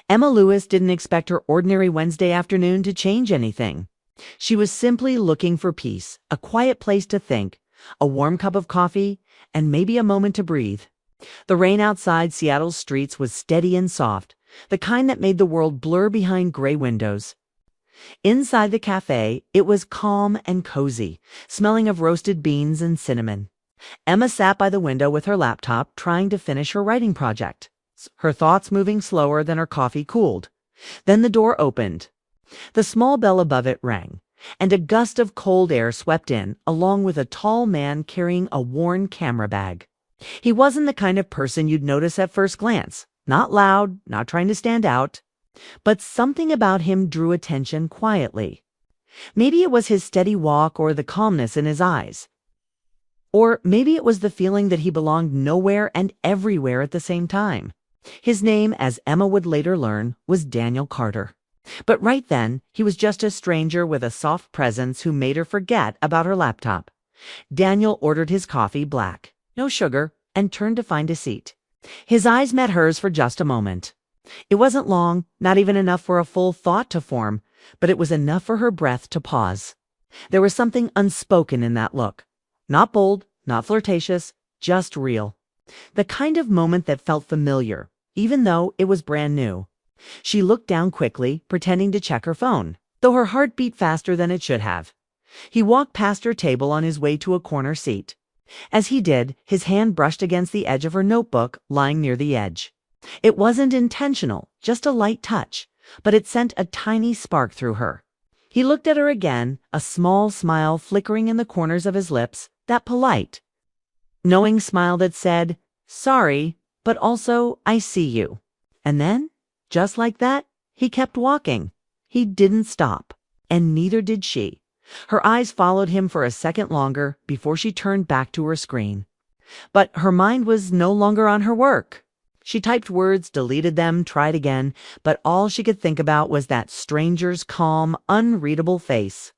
Emma Lewis didn't expect her ordinary Wednesday afternoon to change anything. She was simply looking for peace, a quiet place to think, a warm cup of coffee, and maybe a moment to breathe. The rain outside Seattle's streets was steady and soft, the kind that made the world blur behind gray windows. Inside the cafe, it was calm and cozy, smelling of roasted beans and cinnamon. Emma sat by the window with her laptop, trying to finish her writing project, her thoughts moving slower than her coffee cooled. Then the door opened. The small bell above it rang, and a gust of cold air swept in, along with a tall man carrying a worn camera bag. He wasn't the kind of person you'd notice at first glance, not loud, not trying to stand out. But something about him drew attention quietly. Maybe it was his steady walk or the calmness in his eyes. Or maybe it was the feeling that he belonged nowhere and everywhere at the same time. His name, as Emma would later learn, was Daniel Carter. But right then, he was just a stranger with a soft presence who made her forget about her laptop. Daniel ordered his coffee black, no sugar, and turned to find a seat. His eyes met hers for just a moment. It wasn't long, not even enough for a full thought to form, but it was enough for her breath to pause. There was something unspoken in that look. Not bold, not flirtatious, just real. The kind of moment that felt familiar, even though it was brand new. She looked down quickly, pretending to check her phone, though her heart beat faster than it should have. He walked past her table on his way to a corner seat. As he did, his hand brushed against the edge of her notebook lying near the edge. It wasn't intentional, just a light touch, but it sent a tiny spark through her. He looked at her again, a small smile flickering in the corners of his lips, that polite, knowing smile that said, "Sorry, but also I see you." And then, just like that, he kept walking. He didn't stop, and neither did she. Her eyes followed him for a second longer before she turned back to her screen. But her mind was no longer on her work. She typed words, deleted them, tried again, but all she could think about was that stranger's calm, unreadable face.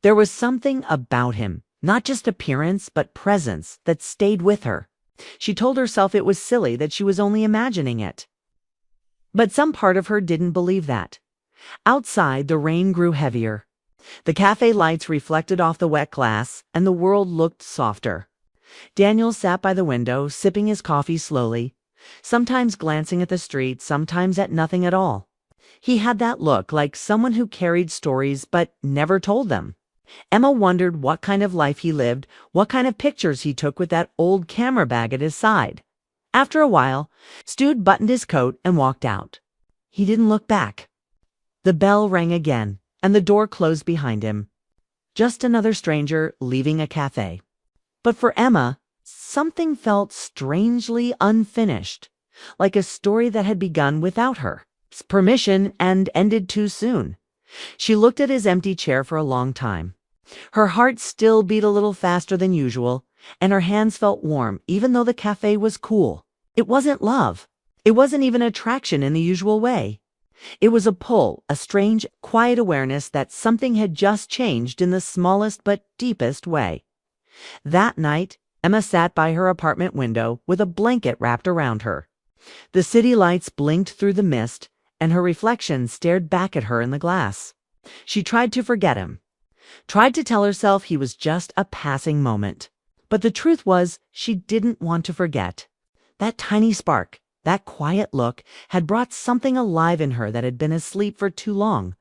There was something about him, not just appearance, but presence, that stayed with her. She told herself it was silly, that she was only imagining it. But some part of her didn't believe that. Outside, the rain grew heavier. The cafe lights reflected off the wet glass, and the world looked softer. Daniel sat by the window, sipping his coffee slowly, sometimes glancing at the street, sometimes at nothing at all. He had that look, like someone who carried stories but never told them. Emma wondered what kind of life he lived, what kind of pictures he took with that old camera bag at his side. After a while, Stu buttoned his coat and walked out. He didn't look back. The bell rang again, and the door closed behind him. Just another stranger leaving a cafe. But for Emma, something felt strangely unfinished, like a story that had begun without her permission and ended too soon. She looked at his empty chair for a long time. Her heart still beat a little faster than usual, and her hands felt warm even though the cafe was cool. It wasn't love. It wasn't even attraction in the usual way. It was a pull, a strange, quiet awareness that something had just changed in the smallest but deepest way. That night, Emma sat by her apartment window with a blanket wrapped around her. The city lights blinked through the mist, and her reflection stared back at her in the glass. She tried to forget him, tried to tell herself he was just a passing moment. But the truth was, she didn't want to forget. That tiny spark, that quiet look, had brought something alive in her that had been asleep for too long.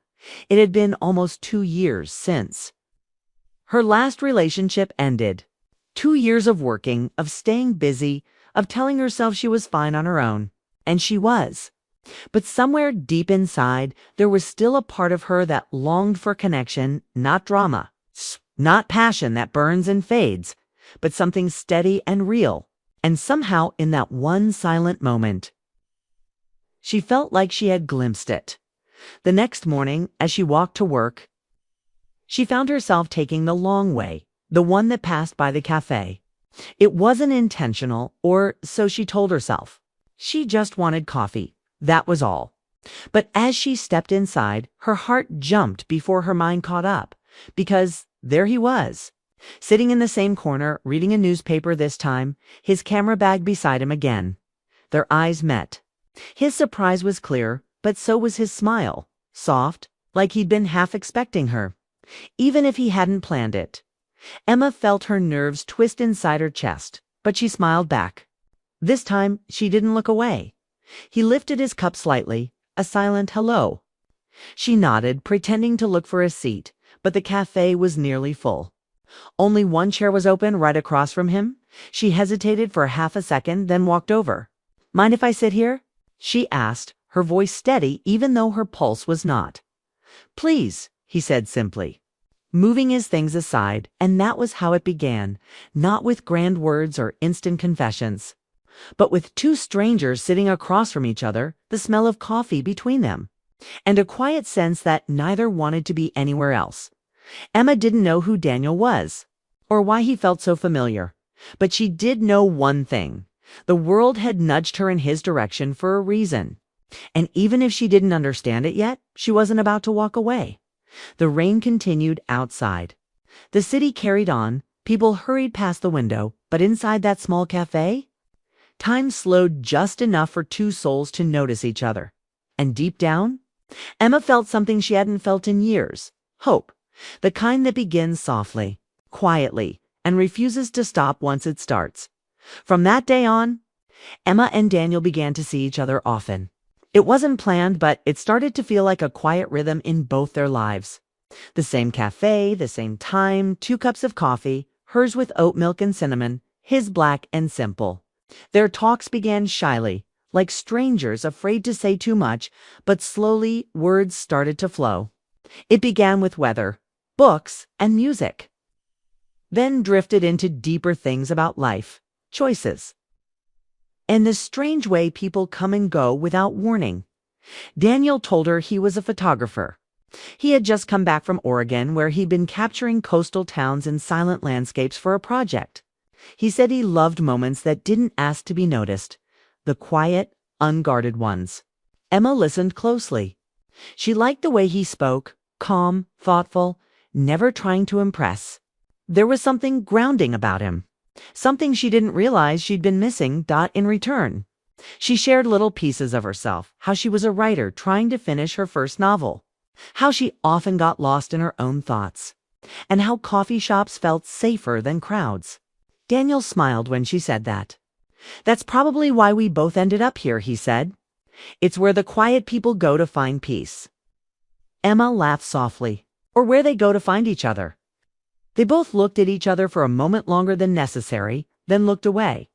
It had been almost 2 years since her last relationship ended. 2 years of working, of staying busy, of telling herself she was fine on her own. And she was. But somewhere deep inside, there was still a part of her that longed for connection, not drama, not passion that burns and fades, but something steady and real. And somehow, in that one silent moment, she felt like she had glimpsed it. The next morning, as she walked to work, she found herself taking the long way, the one that passed by the cafe. It wasn't intentional, or so she told herself. She just wanted coffee. That was all. But as she stepped inside, her heart jumped before her mind caught up, because there he was, sitting in the same corner, reading a newspaper this time, his camera bag beside him again. Their eyes met. His surprise was clear, but so was his smile, soft, like he'd been half expecting her, even if he hadn't planned it. Emma felt her nerves twist inside her chest, but she smiled back. This time, she didn't look away. He lifted his cup slightly, a silent hello. She nodded, pretending to look for a seat, but the cafe was nearly full. Only one chair was open right across from him. She hesitated for half a second, then walked over. "Mind if I sit here?" she asked, her voice steady even though her pulse was not. "Please," he said simply, moving his things aside, and that was how it began, not with grand words or instant confessions, but with two strangers sitting across from each other, the smell of coffee between them, and a quiet sense that neither wanted to be anywhere else. Emma didn't know who Daniel was, or why he felt so familiar, but she did know one thing. The world had nudged her in his direction for a reason. And even if she didn't understand it yet, she wasn't about to walk away. The rain continued outside. The city carried on, people hurried past the window, but inside that small cafe, time slowed just enough for two souls to notice each other. And deep down, Emma felt something she hadn't felt in years. Hope. The kind that begins softly, quietly, and refuses to stop once it starts. From that day on, Emma and Daniel began to see each other often. It wasn't planned, but it started to feel like a quiet rhythm in both their lives. The same cafe, the same time, 2 cups of coffee, hers with oat milk and cinnamon, his black and simple. Their talks began shyly, like strangers afraid to say too much, but slowly words started to flow. It began with weather, books, and music. Then drifted into deeper things about life, choices, and the strange way people come and go without warning. Daniel told her he was a photographer. He had just come back from Oregon, where he'd been capturing coastal towns and silent landscapes for a project. He said he loved moments that didn't ask to be noticed, the quiet, unguarded ones. Emma listened closely. She liked the way he spoke, calm, thoughtful, never trying to impress. There was something grounding about him. Something she didn't realize she'd been missing. In return, she shared little pieces of herself, how she was a writer trying to finish her first novel, how she often got lost in her own thoughts, and how coffee shops felt safer than crowds. Daniel smiled when she said that. "That's probably why we both ended up here," he said. "It's where the quiet people go to find peace." Emma laughed softly. "Or where they go to find each other." They both looked at each other for a moment longer than necessary, then looked away.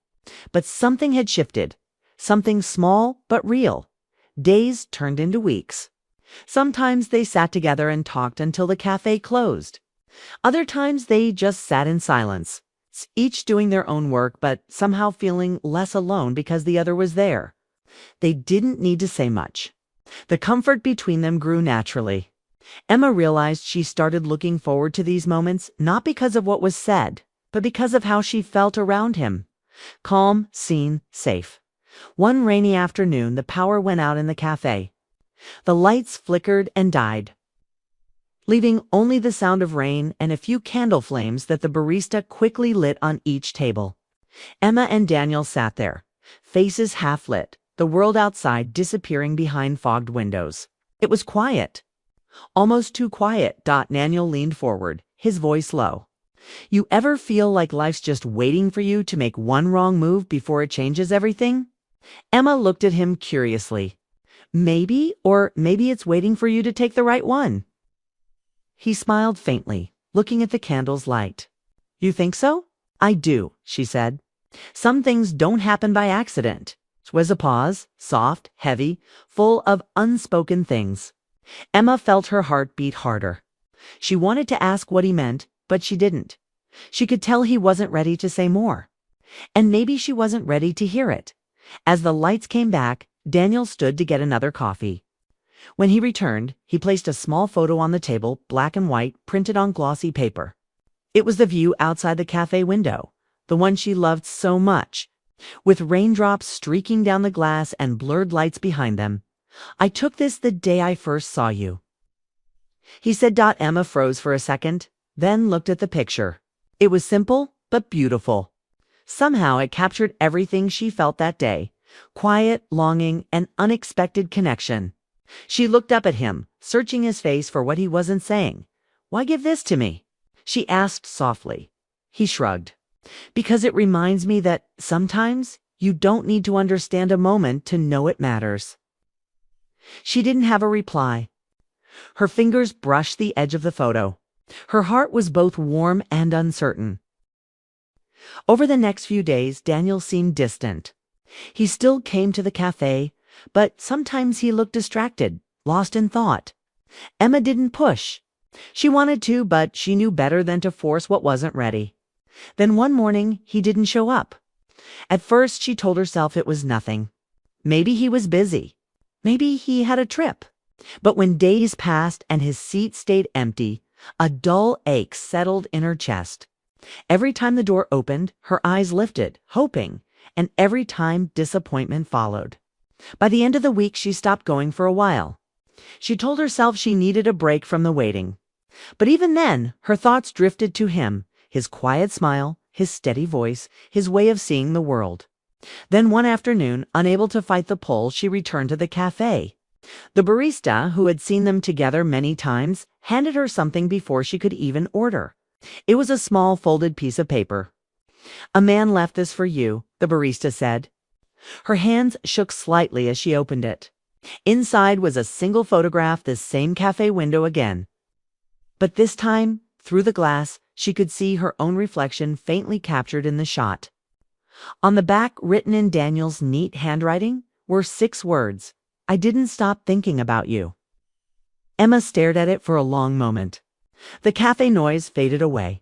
But something had shifted. Something small but real. Days turned into weeks. Sometimes they sat together and talked until the cafe closed. Other times they just sat in silence, each doing their own work but somehow feeling less alone because the other was there. They didn't need to say much. The comfort between them grew naturally. Emma realized she started looking forward to these moments not because of what was said, but because of how she felt around him. Calm, seen, safe. One rainy afternoon, the power went out in the cafe. The lights flickered and died, leaving only the sound of rain and a few candle flames that the barista quickly lit on each table. Emma and Daniel sat there, faces half lit, the world outside disappearing behind fogged windows. It was quiet. Almost too quiet. Daniel leaned forward, his voice low. "You ever feel like life's just waiting for you to make one wrong move before it changes everything?" Emma looked at him curiously. "Maybe, or maybe it's waiting for you to take the right one." He smiled faintly, looking at the candle's light. "You think so?" "I do," she said. "Some things don't happen by accident." It was a pause, soft, heavy, full of unspoken things. Emma felt her heart beat harder. She wanted to ask what he meant, but she didn't. She could tell he wasn't ready to say more. And maybe she wasn't ready to hear it. As the lights came back, Daniel stood to get another coffee. When he returned, he placed a small photo on the table, black and white, printed on glossy paper. It was the view outside the cafe window, the one she loved so much, with raindrops streaking down the glass and blurred lights behind them. "I took this the day I first saw you," he said. Emma froze for a second, then looked at the picture. It was simple, but beautiful. Somehow it captured everything she felt that day: quiet, longing, and unexpected connection. She looked up at him, searching his face for what he wasn't saying. "Why give this to me?" she asked softly. He shrugged. "Because it reminds me that sometimes you don't need to understand a moment to know it matters." She didn't have a reply. Her fingers brushed the edge of the photo. Her heart was both warm and uncertain. Over the next few days, Daniel seemed distant. He still came to the cafe, but sometimes he looked distracted, lost in thought. Emma didn't push. She wanted to, but she knew better than to force what wasn't ready. Then one morning, he didn't show up. At first, she told herself it was nothing. Maybe he was busy. Maybe he had a trip. But when days passed and his seat stayed empty, a dull ache settled in her chest. Every time the door opened, her eyes lifted, hoping, and every time disappointment followed. By the end of the week, she stopped going for a while. She told herself she needed a break from the waiting. But even then, her thoughts drifted to him, his quiet smile, his steady voice, his way of seeing the world. Then one afternoon, unable to fight the pull, she returned to the cafe. The barista, who had seen them together many times, handed her something before she could even order. It was a small folded piece of paper. "A man left this for you," the barista said. Her hands shook slightly as she opened it. Inside was a single photograph, the same cafe window again. But this time, through the glass, she could see her own reflection faintly captured in the shot. On the back, written in Daniel's neat handwriting, were 6 words: "I didn't stop thinking about you." Emma stared at it for a long moment. The cafe noise faded away.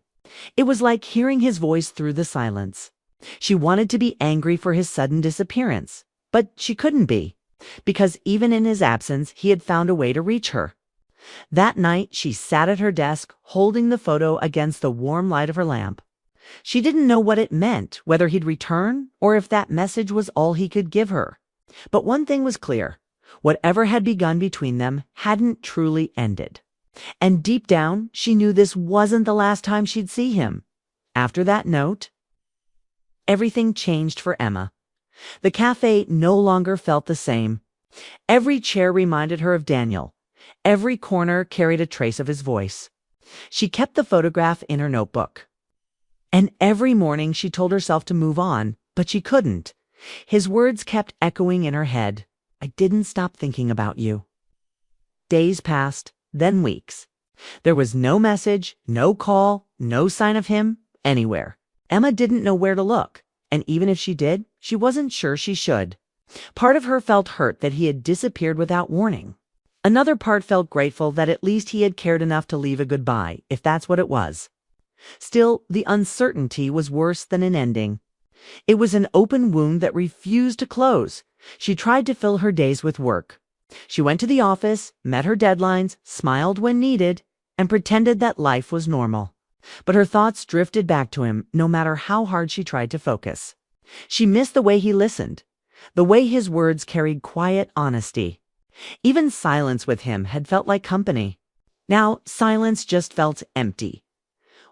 It was like hearing his voice through the silence. She wanted to be angry for his sudden disappearance, but she couldn't be, because even in his absence, he had found a way to reach her. That night, she sat at her desk, holding the photo against the warm light of her lamp. She didn't know what it meant, whether he'd return, or if that message was all he could give her. But one thing was clear: whatever had begun between them hadn't truly ended. And deep down, she knew this wasn't the last time she'd see him. After that note, everything changed for Emma. The cafe no longer felt the same. Every chair reminded her of Daniel. Every corner carried a trace of his voice. She kept the photograph in her notebook. And every morning she told herself to move on, but she couldn't. His words kept echoing in her head. "I didn't stop thinking about you." Days passed, then weeks. There was no message, no call, no sign of him anywhere. Emma didn't know where to look, and even if she did, she wasn't sure she should. Part of her felt hurt that he had disappeared without warning. Another part felt grateful that at least he had cared enough to leave a goodbye, if that's what it was. Still, the uncertainty was worse than an ending. It was an open wound that refused to close. She tried to fill her days with work. She went to the office, met her deadlines, smiled when needed, and pretended that life was normal. But her thoughts drifted back to him, no matter how hard she tried to focus. She missed the way he listened, the way his words carried quiet honesty. Even silence with him had felt like company. Now, silence just felt empty.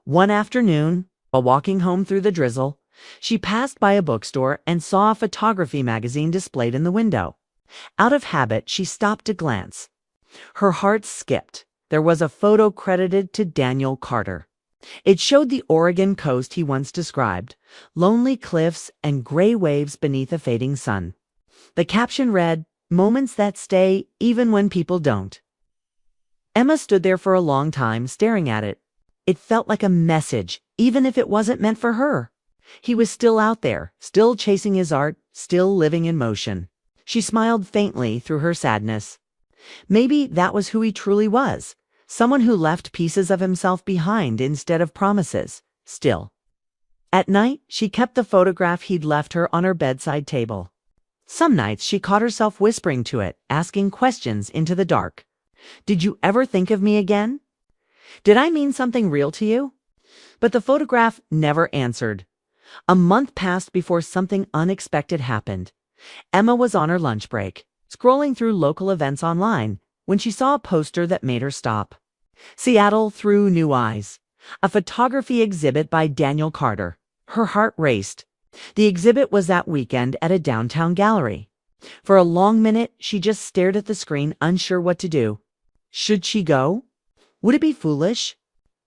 One afternoon, while walking home through the drizzle, she passed by a bookstore and saw a photography magazine displayed in the window. Out of habit, she stopped to glance. Her heart skipped. There was a photo credited to Daniel Carter. It showed the Oregon coast he once described, lonely cliffs and gray waves beneath a fading sun. The caption read, "Moments that stay even when people don't." Emma stood there for a long time, staring at it. It felt like a message, even if it wasn't meant for her. He was still out there, still chasing his art, still living in motion. She smiled faintly through her sadness. Maybe that was who he truly was, someone who left pieces of himself behind instead of promises, still. At night, she kept the photograph he'd left her on her bedside table. Some nights she caught herself whispering to it, asking questions into the dark. "Did you ever think of me again? Did I mean something real to you?" But the photograph never answered. A month passed before something unexpected happened. Emma was on her lunch break, scrolling through local events online, when she saw a poster that made her stop. Seattle Through New Eyes, a photography exhibit by Daniel Carter. Her heart raced. The exhibit was that weekend at a downtown gallery. For a long minute, she just stared at the screen, unsure what to do. Should she go? Would it be foolish?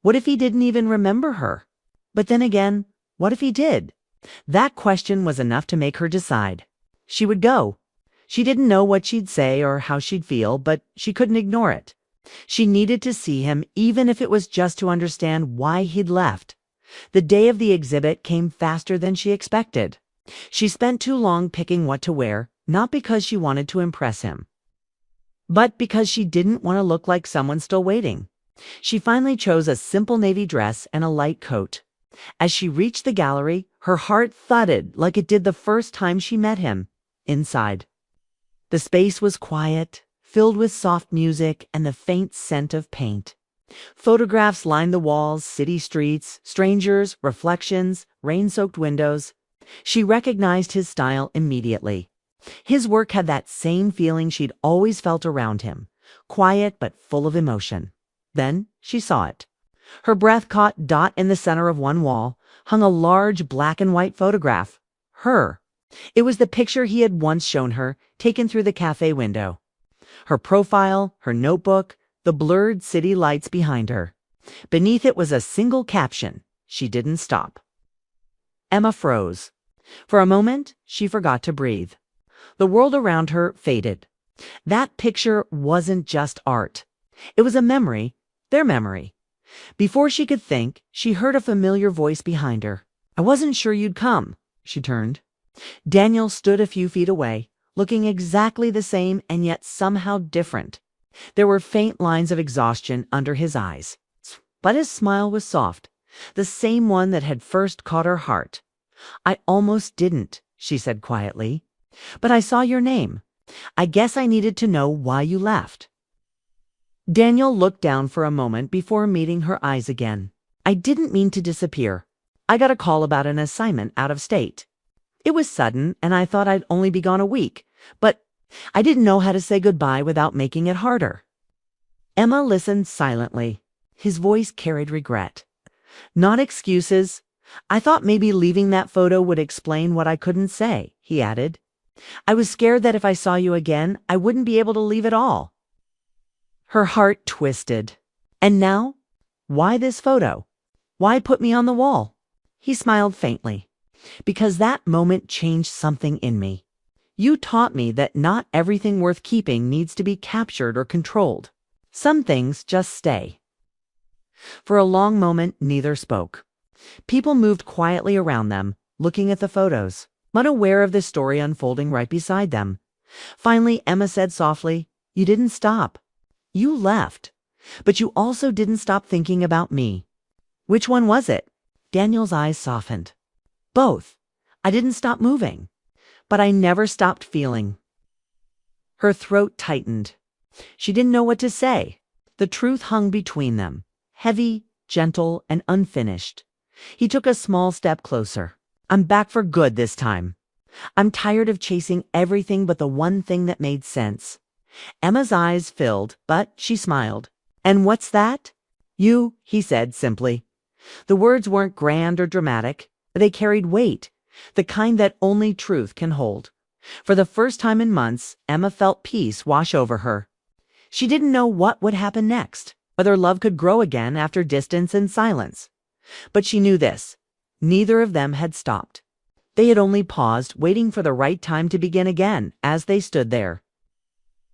What if he didn't even remember her? But then again, what if he did? That question was enough to make her decide. She would go. She didn't know what she'd say or how she'd feel, but she couldn't ignore it. She needed to see him, even if it was just to understand why he'd left. The day of the exhibit came faster than she expected. She spent too long picking what to wear, not because she wanted to impress him, but because she didn't want to look like someone still waiting. She finally chose a simple navy dress and a light coat. As she reached the gallery, her heart thudded like it did the first time she met him, inside. The space was quiet, filled with soft music and the faint scent of paint. Photographs lined the walls, city streets, strangers, reflections, rain-soaked windows. She recognized his style immediately. His work had that same feeling she'd always felt around him, quiet but full of emotion. Then she saw it. Her breath caught dot in the center of one wall, hung a large black and white photograph. Her. It was the picture he had once shown her, taken through the cafe window. Her profile, her notebook, the blurred city lights behind her. Beneath it was a single caption. She didn't stop. Emma froze. For a moment, she forgot to breathe. The world around her faded. That picture wasn't just art. It was a memory, their memory. Before she could think, she heard a familiar voice behind her. "I wasn't sure you'd come." She turned. Daniel stood a few feet away, looking exactly the same and yet somehow different. There were faint lines of exhaustion under his eyes, but his smile was soft, the same one that had first caught her heart. "I almost didn't," she said quietly, "but I saw your name. I guess I needed to know why you left." Daniel looked down for a moment before meeting her eyes again. "I didn't mean to disappear. I got a call about an assignment out of state. It was sudden, and I thought I'd only be gone a week, but I didn't know how to say goodbye without making it harder." Emma listened silently. His voice carried regret. "Not excuses. I thought maybe leaving that photo would explain what I couldn't say," he added. "I was scared that if I saw you again, I wouldn't be able to leave it all." Her heart twisted. "And now? Why this photo? Why put me on the wall?" He smiled faintly. "Because that moment changed something in me. You taught me that not everything worth keeping needs to be captured or controlled. Some things just stay." For a long moment, neither spoke. People moved quietly around them, looking at the photos, unaware of the story unfolding right beside them. Finally, Emma said softly, "You didn't stop. You left. But you also didn't stop thinking about me." "Which one was it?" Daniel's eyes softened. "Both. I didn't stop moving. But I never stopped feeling." Her throat tightened. She didn't know what to say. The truth hung between them, heavy, gentle, and unfinished. He took a small step closer. "I'm back for good this time. I'm tired of chasing everything but the one thing that made sense." Emma's eyes filled, but she smiled. "And what's that?" "You," he said simply. The words weren't grand or dramatic. They carried weight, the kind that only truth can hold. For the first time in months, Emma felt peace wash over her. She didn't know what would happen next, whether love could grow again after distance and silence. But she knew this: neither of them had stopped. They had only paused, waiting for the right time to begin again, as they stood there.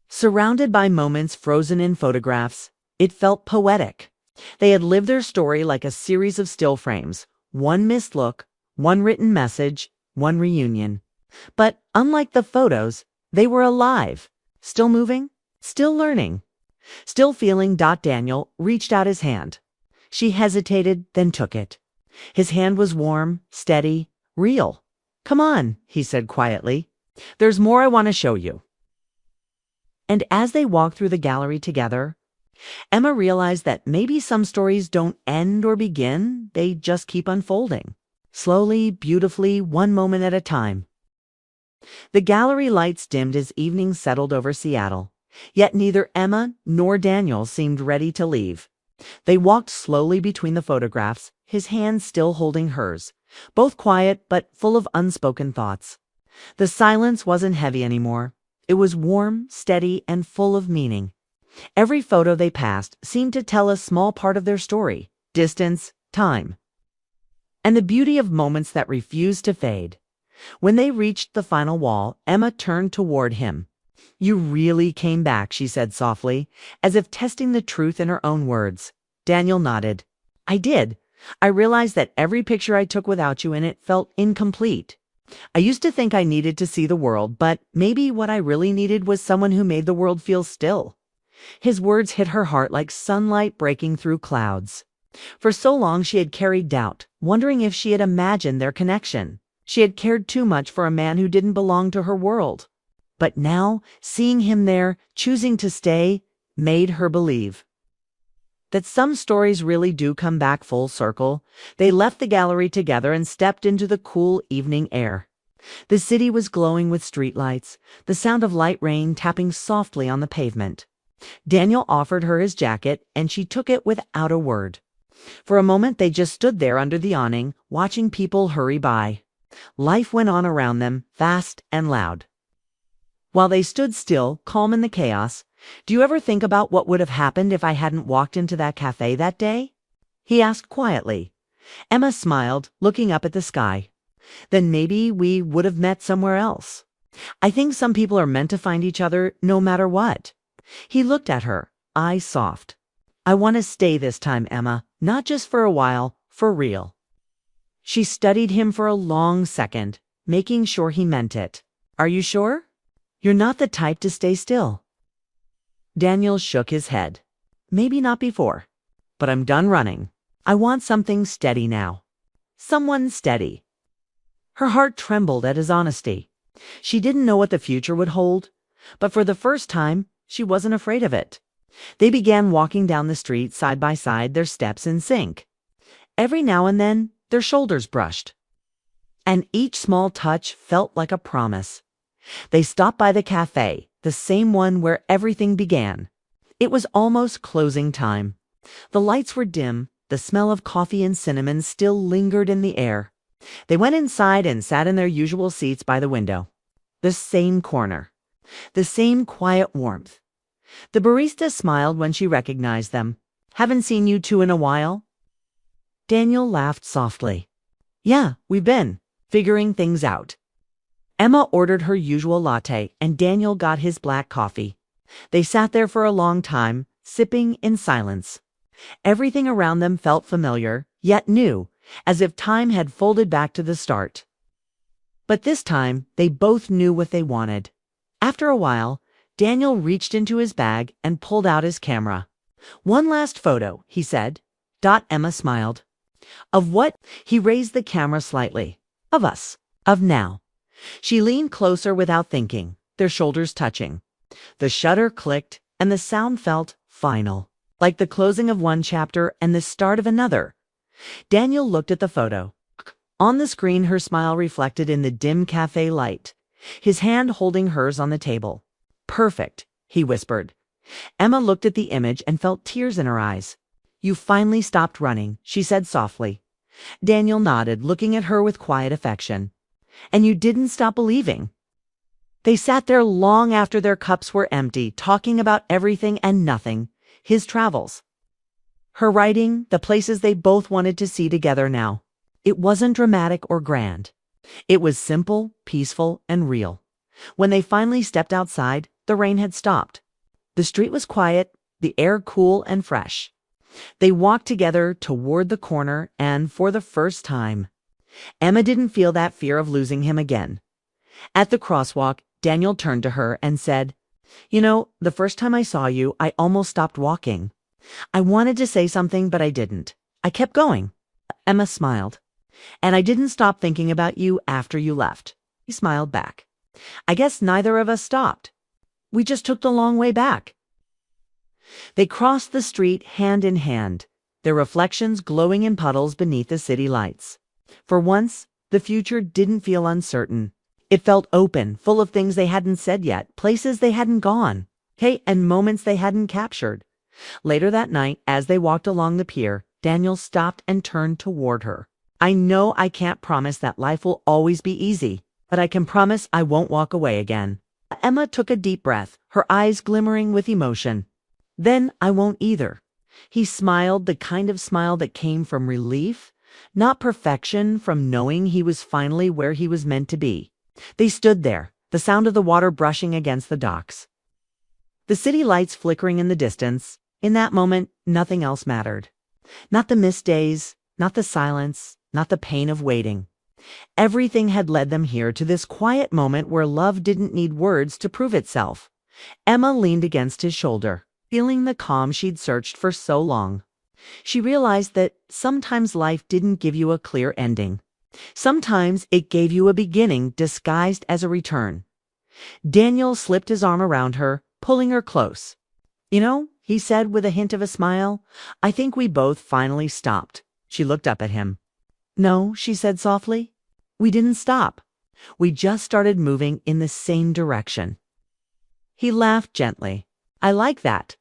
Surrounded by moments frozen in photographs, it felt poetic. They had lived their story like a series of still frames, one missed look, one written message, one reunion. But unlike the photos, they were alive, still moving, still learning, still feeling. Daniel reached out his hand. She hesitated, then took it. His hand was warm, steady, real. "Come on," he said quietly. "There's more I want to show you." And as they walked through the gallery together, Emma realized that maybe some stories don't end or begin, they just keep unfolding. Slowly, beautifully, one moment at a time. The gallery lights dimmed as evening settled over Seattle, yet neither Emma nor Daniel seemed ready to leave. They walked slowly between the photographs, his hand still holding hers, both quiet but full of unspoken thoughts. The silence wasn't heavy anymore. It was warm, steady, and full of meaning. Every photo they passed seemed to tell a small part of their story, distance, time, and the beauty of moments that refused to fade. When they reached the final wall, Emma turned toward him. "You really came back," she said softly, as if testing the truth in her own words. Daniel nodded. "I did. I realized that every picture I took without you in it felt incomplete. I used to think I needed to see the world, but maybe what I really needed was someone who made the world feel still." His words hit her heart like sunlight breaking through clouds. For so long she had carried doubt, wondering if she had imagined their connection. She had cared too much for a man who didn't belong to her world. But now, seeing him there, choosing to stay, made her believe that some stories really do come back full circle. They left the gallery together and stepped into the cool evening air. The city was glowing with streetlights, the sound of light rain tapping softly on the pavement. Daniel offered her his jacket, and she took it without a word. For a moment they just stood there under the awning, watching people hurry by. Life went on around them, fast and loud. While they stood still, calm in the chaos, "Do you ever think about what would have happened if I hadn't walked into that cafe that day?" he asked quietly. Emma smiled, looking up at the sky. "Then maybe we would have met somewhere else. I think some people are meant to find each other no matter what." He looked at her, eyes soft. "I want to stay this time, Emma, not just for a while, for real." She studied him for a long second, making sure he meant it. "Are you sure? You're not the type to stay still." Daniel shook his head. "Maybe not before, but I'm done running. I want something steady now. Someone steady." Her heart trembled at his honesty. She didn't know what the future would hold, but for the first time, she wasn't afraid of it. They began walking down the street side by side, their steps in sync. Every now and then, their shoulders brushed, and each small touch felt like a promise. They stopped by the cafe, the same one where everything began. It was almost closing time. The lights were dim, the smell of coffee and cinnamon still lingered in the air. They went inside and sat in their usual seats by the window. The same corner. The same quiet warmth. The barista smiled when she recognized them. "Haven't seen you two in a while?" Daniel laughed softly. "Yeah, we've been figuring things out." Emma ordered her usual latte, and Daniel got his black coffee. They sat there for a long time, sipping in silence. Everything around them felt familiar, yet new, as if time had folded back to the start. But this time, they both knew what they wanted. After a while, Daniel reached into his bag and pulled out his camera. "One last photo," he said. Emma smiled. "Of what?" He raised the camera slightly. "Of us. Of now." She leaned closer without thinking, their shoulders touching. The shutter clicked, and the sound felt final, like the closing of one chapter and the start of another. Daniel looked at the photo. On the screen, her smile reflected in the dim cafe light, his hand holding hers on the table. "Perfect," he whispered. Emma looked at the image and felt tears in her eyes. "You finally stopped running," she said softly. Daniel nodded, looking at her with quiet affection. "And you didn't stop believing." They sat there long after their cups were empty, talking about everything and nothing. His travels, her writing, the places they both wanted to see together now. It wasn't dramatic or grand. It was simple, peaceful, and real. When they finally stepped outside, the rain had stopped. The street was quiet, the air cool and fresh. They walked together toward the corner, and for the first time, Emma didn't feel that fear of losing him again. At the crosswalk, Daniel turned to her and said, "You know, the first time I saw you, I almost stopped walking. I wanted to say something, but I didn't. I kept going." Emma smiled. "And I didn't stop thinking about you after you left." He smiled back. "I guess neither of us stopped. We just took the long way back." They crossed the street hand in hand, their reflections glowing in puddles beneath the city lights. For once, the future didn't feel uncertain. It felt open, full of things they hadn't said yet, places they hadn't gone, and moments they hadn't captured. Later that night, as they walked along the pier, Daniel stopped and turned toward her. "I know I can't promise that life will always be easy, but I can promise I won't walk away again." Emma took a deep breath, her eyes glimmering with emotion. "Then I won't either." He smiled, the kind of smile that came from relief, not perfection, from knowing he was finally where he was meant to be. They stood there, the sound of the water brushing against the docks, the city lights flickering in the distance. In that moment, nothing else mattered. Not the missed days, not the silence, not the pain of waiting. Everything had led them here, to this quiet moment where love didn't need words to prove itself. Emma leaned against his shoulder, feeling the calm she'd searched for so long. She realized that sometimes life didn't give you a clear ending. Sometimes it gave you a beginning disguised as a return. Daniel slipped his arm around her, pulling her close. "You know," he said with a hint of a smile, "I think we both finally stopped." She looked up at him. "No," she said softly. "We didn't stop. We just started moving in the same direction." He laughed gently. "I like that."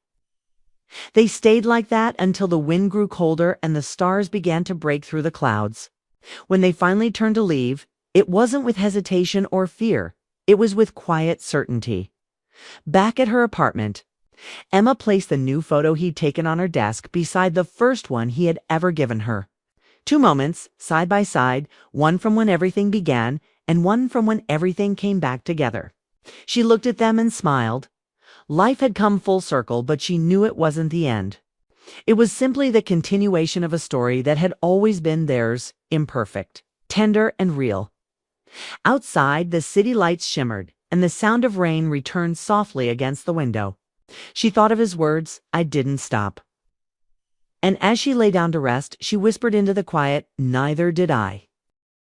They stayed like that until the wind grew colder and the stars began to break through the clouds. When they finally turned to leave, it wasn't with hesitation or fear. It was with quiet certainty. Back at her apartment, Emma placed the new photo he'd taken on her desk beside the first one he had ever given her. 2 moments, side by side, one from when everything began and one from when everything came back together. She looked at them and smiled. Life had come full circle, but she knew it wasn't the end. It was simply the continuation of a story that had always been theirs, imperfect, tender, and real. Outside, the city lights shimmered, and the sound of rain returned softly against the window. She thought of his words, "I didn't stop." And as she lay down to rest, she whispered into the quiet, "Neither did I."